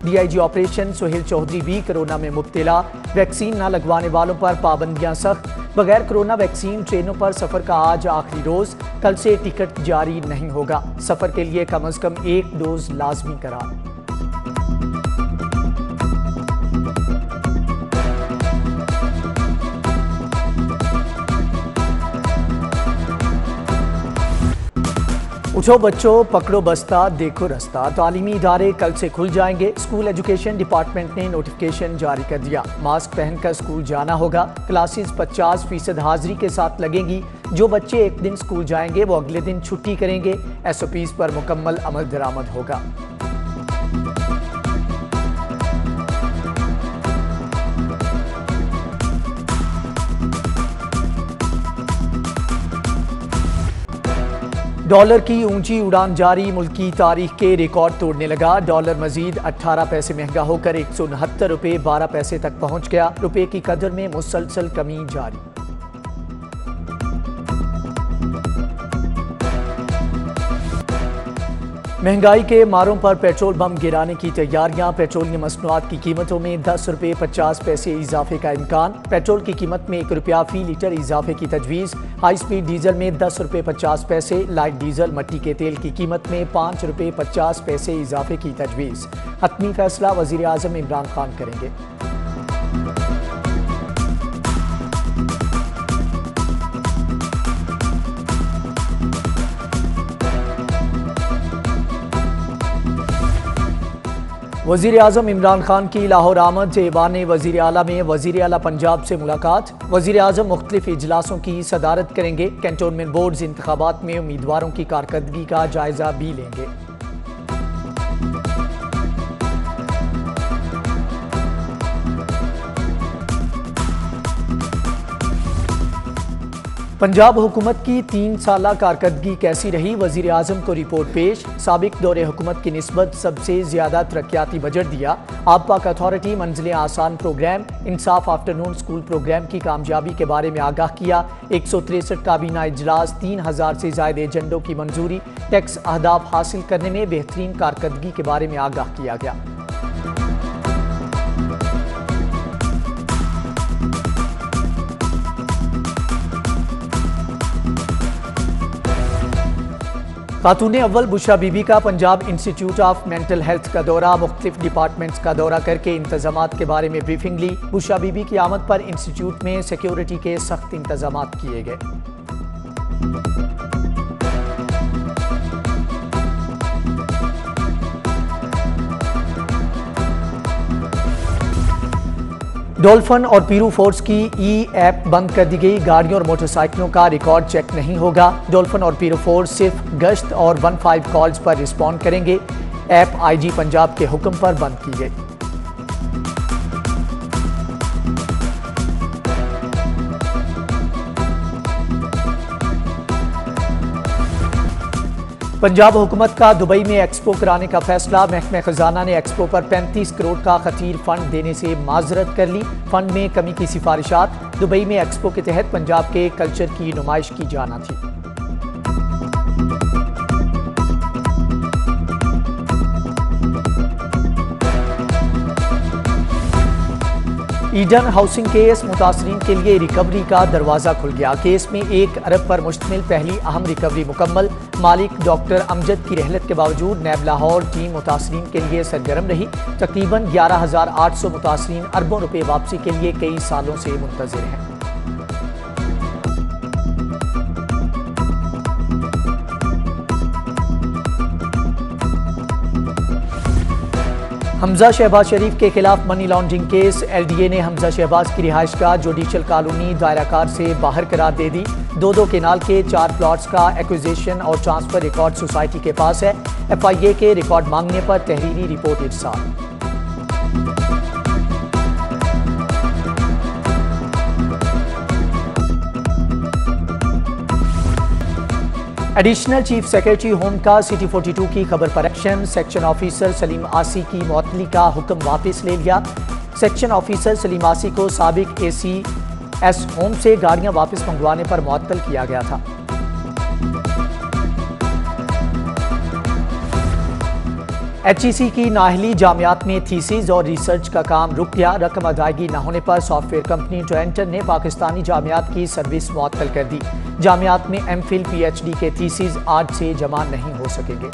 DIG operation Suhail Chaudhary भी corona में मुब्तला। Vaccine न लगवाने वालों पर पाबंदियां सख्त। बगैर कोरोना वैक्सीन ट्रेनों पर सफर का आज आखिरी रोज। कल से टिकट जारी नहीं होगा। सफर के लिए कम से कम 1 डोज लाजमी करार। उठो बच्चों, पकड़ो बस्ता, देखो रास्ता। तालीमी इदारे कल से खुल जाएंगे। स्कूल एजुकेशन डिपार्टमेंट ने नोटिफिकेशन जारी कर दिया। मास्क पहनकर स्कूल जाना होगा। क्लासेस 50% हाजिरी के साथ लगेंगी। जो बच्चे एक दिन स्कूल जाएंगे वो अगले दिन छुट्टी करेंगे। SOPs पर मुकम्मल अमल दरामद होगा। डॉलर की ऊंची उड़ान जारी। मुल्क की तारीख के रिकॉर्ड तोड़ने लगा। डॉलर मजीद 18 पैसे महंगा होकर 169 रुपये 12 पैसे तक पहुंच गया। रुपये की कदर में मुसलसल कमी जारी। महंगाई के मारों पर पेट्रोल बम गिराने की तैयारियां। पेट्रोलियम मसनूआत की कीमतों में 10 रुपये 50 पैसे इजाफे का इम्कान। पेट्रोल की कीमत में 1 रुपया फी लीटर इजाफे की तजवीज़। हाई स्पीड डीजल में 10 रुपये 50 पैसे। लाइट डीजल मट्टी के तेल की कीमत में 5 रुपये 50 पैसे इजाफे की तजवीज़। हतमी फैसला वज़ीर आज़म इमरान खान करेंगे। वज़ीर आज़म इमरान खान की लाहौर आमद। ऐवान वज़ीर आला में वज़ीर आला पंजाब से मुलाकात। वज़ीर आज़म मुख्तलिफ इजलासों की सदारत करेंगे। कैंटोनमेंट बोर्ड्स इंतखाबात में उम्मीदवारों की कारकर्दगी का जायजा भी लेंगे। पंजाब हुकूमत की 3 साला कारकर्दगी कैसी रही? वज़ीर आज़म को रिपोर्ट पेश। साबिक दौरे हुकूमत की निस्बत सबसे ज्यादा तरक्याती बजट दिया। आब पाक अथॉरिटी मंजिलें आसान प्रोग्राम। इंसाफ आफ्टरनून स्कूल प्रोग्राम की कामयाबी के बारे में आगाह किया। 163 काबीना इजलास, 3000 से ज्यादा एजेंडों की मंजूरी। टैक्स अहदाफ हासिल करने में बेहतरीन कारकर्दगी के बारे में आगाह किया गया। खातून अव्वल बुशरा बीबी का Punjab institute of mental health का दौरा। मुख्तलिफ डिपार्टमेंट्स का दौरा करके इंतजामात के बारे में ब्रीफिंग ली। बुशरा बीबी की आमद पर इंस्टीट्यूट में सिक्योरिटी के सख्त इंतजामात किए गए। डॉल्फिन और पीरू फोर्स की ऐप बंद कर दी गई। गाड़ियों और मोटरसाइकिलों का रिकॉर्ड चेक नहीं होगा। डॉल्फिन और पीरू फोर्स सिर्फ गश्त और 15 कॉल्स पर रिस्पॉन्ड करेंगे। ऐप IG पंजाब के हुक्म पर बंद की गई। पंजाब हुकूमत का दुबई में एक्सपो कराने का फैसला। महकमा खजाना ने एक्सपो पर 35 करोड़ का खतीर फंड देने से माजरत कर ली। फंड में कमी की सिफारिशात। दुबई में एक्सपो के तहत पंजाब के कल्चर की नुमाइश की जाना थी। Eden housing case. मुतासरीन के लिए रिकवरी का दरवाजा खुल गया। केस में 1 अरब पर मुश्तमिल पहली अहम रिकवरी मुकम्मल। मालिक डॉक्टर अमजद की रहलत के बावजूद नैब लाहौर टीम मुतासरीन के लिए सरगर्म रही। तकरीबन 11,800 मुतासरीन अरबों रुपए वापसी के लिए कई सालों से मुंतजिर हैं। हमजा शहबाज शरीफ के खिलाफ मनी लॉन्ड्रिंग केस। LDA ने हमजा शहबाज की रिहाइश का जुडिशल कॉलोनी दायराकार से बाहर करार दे दी। 2 केनाल के 4 प्लॉट्स का एक्विजिशन और ट्रांसफर रिकॉर्ड सोसाइटी के पास है। FIA के रिकॉर्ड मांगने पर तहरीरी रिपोर्ट इरसाल। एडिशनल चीफ सेक्रेटरी होम का सिटी 42 की खबर पर एक्शन। सेक्शन ऑफिसर सलीम आसी की मुअत्तली का हुक्म वापस ले लिया। सेक्शन ऑफिसर सलीम आसी को साबिक ACS होम से गाड़ियां वापस मंगवाने पर मुअत्तल किया गया था। HEC की नाअहली जामियात में थीसिस और रिसर्च का काम रुक गया। रकम अदायगी न होने पर सॉफ्टवेयर कंपनी ट्रेंटन ने पाकिस्तानी जामियात की सर्विस मुअत्तल कर दी। जामियात में MPhil PhD के थीसिस आज से जमा नहीं हो सकेंगे।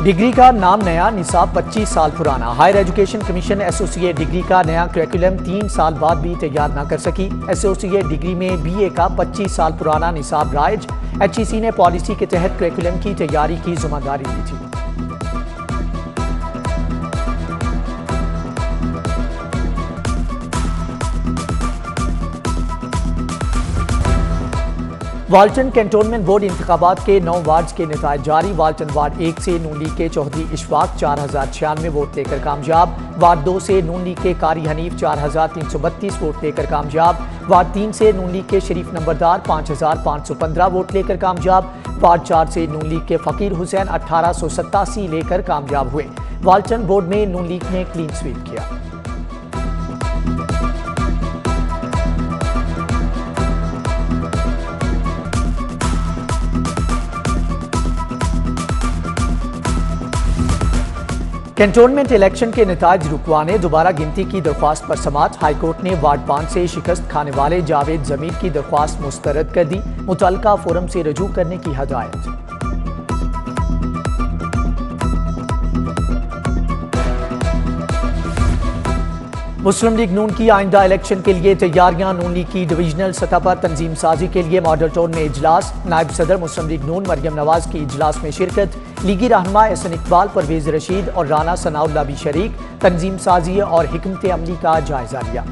डिग्री का नाम नया, निसाब 25 साल पुराना। Higher education commission associate degree का नया करिकुलम 3 साल बाद भी तैयार न कर सकी। एसोसिएट डिग्री में BA का 25 साल पुराना निसाब राइज। HEC ने पॉलिसी के तहत करिकुलम की तैयारी की जिम्मेदारी ली थी। वाल्टन कैंटोनमेंट बोर्ड इंतखाबात के 9 वार्ड्स के नतायज जारी। वाल्टन वार्ड 1 से नून लीग के चौधरी इशफाक 4096 वोट लेकर कामयाब। वार्ड 2 से नून लीग के कारी हनीफ 4332 वोट लेकर कामयाब। वार्ड 3 से नून लीग के शरीफ नंबरदार 5515 वोट लेकर कामयाब। वार्ड 4 से नून लीग के फकीर हुसैन 1887 लेकर कामयाब हुए। वाल्टन बोर्ड में नून लीग ने क्लीन स्वीप किया। कैंटोनमेंट इलेक्शन के नताज रुकवाने, दोबारा गिनती की दरख्वास्त पर समाअत। हाईकोर्ट ने वार्ड 5 से शिकस्त खाने वाले जावेद जमीर की दरख्वास्त मुस्तरद कर दी। मुतल्लिका फोरम से रजू करने की हदायत। मुस्लिम लीग नून की आइंदा इलेक्शन के लिए तैयारियां। नून लीग की डिवीजनल सतह पर तंजीम साजी के लिए मॉडल टाउन में इजलास। नायब सदर मुस्लिम लीग नून मरियम नवाज की इजलास में शिरकत। लीगी रहनुमा एहसन इकबाल, परवेज रशीद और राना सनाउल्लाह भी शरीक। तंजीम साजी और हिकमत अमली का जायजा लिया।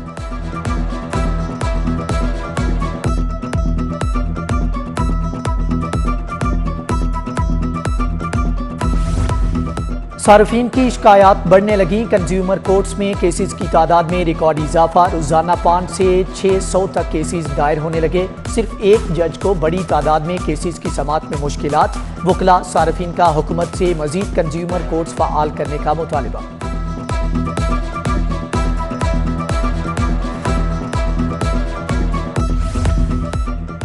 सार्फिन की शिकायत बढ़ने लगी। कंज्यूमर कोर्ट्स में केसेस की तादाद में रिकॉर्ड इजाफा। रोजाना 5 से 600 तक केसेस दायर होने लगे। सिर्फ एक जज को बड़ी तादाद में केसेस की समाअत में मुश्किलात। वकला सार्फिन का हुकूमत से मजीद कंज्यूमर कोर्ट्स फ़आल करने का मुतालिबा।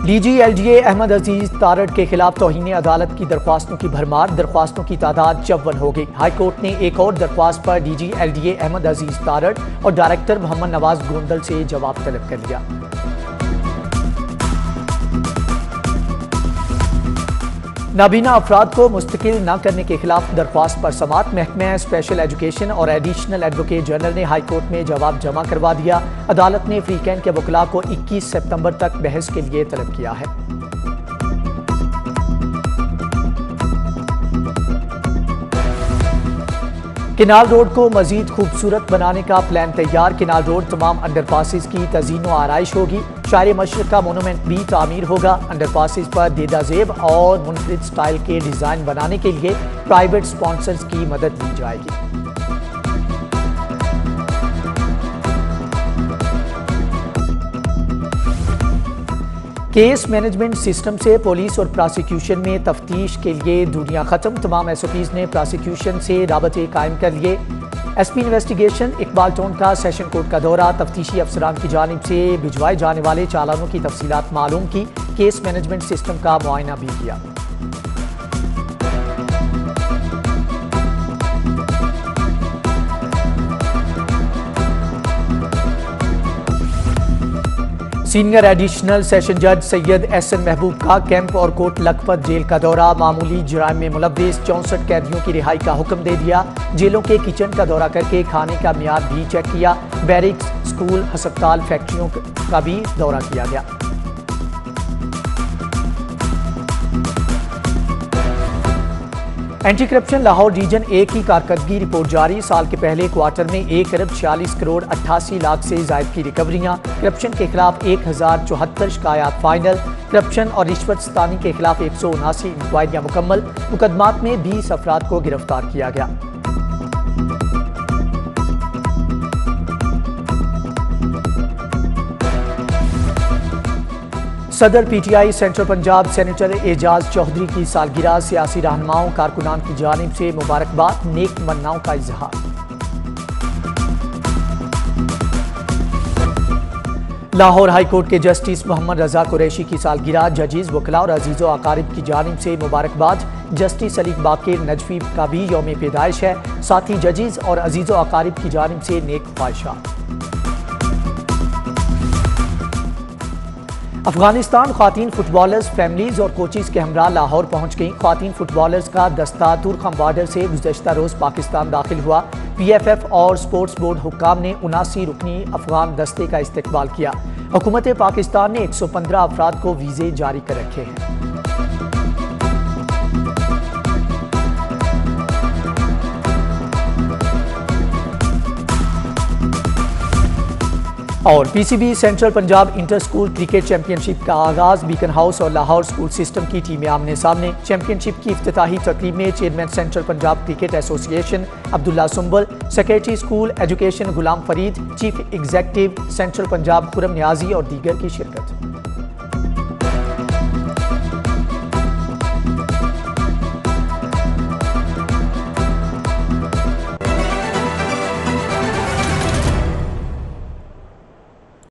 DG LGA अहमद अजीज तारड़ के खिलाफ तौहीन अदालत की दरख्वास्तों की भरमार। दरख्वास्तों की तादाद 54 हो गई। हाईकोर्ट ने एक और दरख्वास्त पर DG LGA अहमद अजीज तारड़ और डायरेक्टर मोहम्मद नवाज गोंदल से जवाब तलब कर लिया। नाबीना अफराद को मुस्तकिल न करने के खिलाफ दरख्वास्त पर समाअत। महकमा स्पेशल एजुकेशन और एडिशनल एडवोकेट जनरल ने हाईकोर्ट में जवाब जमा करवा दिया। अदालत ने फ्री कैंट के वकला को 21 सितंबर तक बहस के लिए तलब किया है। किनाल रोड को मजीद खूबसूरत बनाने का प्लान तैयार। किनाल रोड तमाम अंडरपासिस की तज़ीन व आराइश होगी। शायर मशरक़ का मोनूमेंट भी तामीर होगा। अंडरपासिस पर देदा ज़ेब और मुनफरिद स्टाइल के डिज़ाइन बनाने के लिए प्राइवेट स्पॉन्सर्स की मदद ली जाएगी। केस मैनेजमेंट सिस्टम से पुलिस और प्रोसिक्यूशन में तफ्तीश के लिए दूरियां खत्म। तमाम SOPs ने प्रोसिक्यूशन से राबते कायम कर लिए। SP इन्वेस्टिगेशन इकबाल टाउन का सेशन कोर्ट का दौरा। तफ्तीशी अफसरान की जानिब से भिजवाए जाने वाले चालानों की तफसीलात मालूम की। केस मैनेजमेंट सिस्टम का मुआयना भी किया। सीनियर एडिशनल सेशन जज सैयद SN महबूब का कैंप और कोट लखपत जेल का दौरा। मामूली जुराइम में मुलव्विस 64 कैदियों की रिहाई का हुक्म दे दिया। जेलों के किचन का दौरा करके खाने का मियार भी चेक किया। बैरिक्स, स्कूल, अस्पताल, फैक्ट्रियों का भी दौरा किया गया। Anti corruption Lahore region A की कारकर्दगी रिपोर्ट जारी। साल के पहले क्वार्टर में 1 अरब 46 करोड़ 88 लाख से जायद की रिकवरियां। करप्शन के खिलाफ 1074 शिकायत फाइनल। करप्शन और रिश्वत स्तानी के खिलाफ 179 इंक्वायरियां मुकम्मल। मुकदमात में 20 अफराद को गिरफ्तार किया गया। सदर PTI central Punjab senator Ejaz Chaudhry की सालगिरह। सियासी रहनुमाओं कारकुनान की जानिब से मुबारकबाद, नेक तमन्नाओं का इजहार। लाहौर हाई कोर्ट के जस्टिस मोहम्मद रजा कुरैशी की सालगिरह, जजीज, वकला और अजीज़ो अकारिब की जानिब से मुबारकबाद। जस्टिस अली बाकिर नजफी का भी यौम पैदाइश है, साथ ही जजीज और अजीज़ो अकारिब की जानिब से नेक ख्वाहिशात। अफगानिस्तान ख्वातीन फुटबॉलर्स फैमिलीज और कोचेज के हमरा लाहौर पहुंच गईं। ख्वातीन फुटबॉलर्स का दस्ता तुर्कम बॉर्डर से गुज़श्ता रोज़ पाकिस्तान दाखिल हुआ। PFF और स्पोर्ट्स बोर्ड हुक्काम ने 79 रुकनी अफगान दस्ते का इस्तकबाल किया। हुकूमत पाकिस्तान ने 115 अफराद को वीज़े जारी कर रखे हैं। और PCB central Punjab inter school cricket championship का आगाज़। बीकन हाउस और लाहौर स्कूल सिस्टम की टीमें आमने सामने। चैंपियनशिप की इफ्तिताही तकरीब में chairman central Punjab cricket association Abdullah Sumbal, secretary school education Ghulam Farid, chief executive central Punjab Khurram Niazi और दीगर की शिरकत।